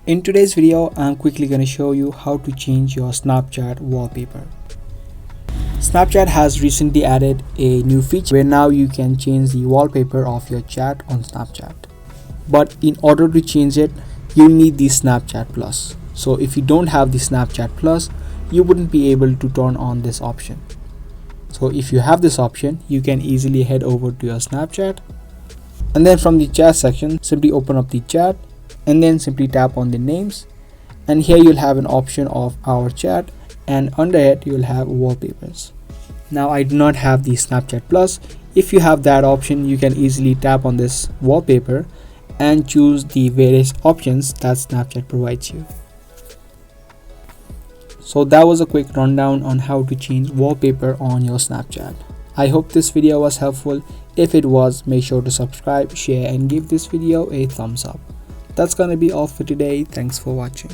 In today's video, I'm quickly going to show you how to change your Snapchat wallpaper. Snapchat has recently added a new feature where now you can change the wallpaper of your chat on Snapchat. But in order to change it, you'll need the Snapchat Plus. So if you don't have the Snapchat Plus, you wouldn't be able to turn on this option. So if you have this option, you can easily head over to your Snapchat, and then from the chat section, simply open up the chat and then simply tap on the names, and here you'll have an option of our chat, and under it you'll have wallpapers. Now I do not have the Snapchat Plus. If you have that option, you can easily tap on this wallpaper and choose the various options that Snapchat provides you. So that was a quick rundown on how to change wallpaper on your Snapchat. I hope this video was helpful. If it was, make sure to subscribe, share, and give this video a thumbs up. That's gonna be all for today. Thanks for watching.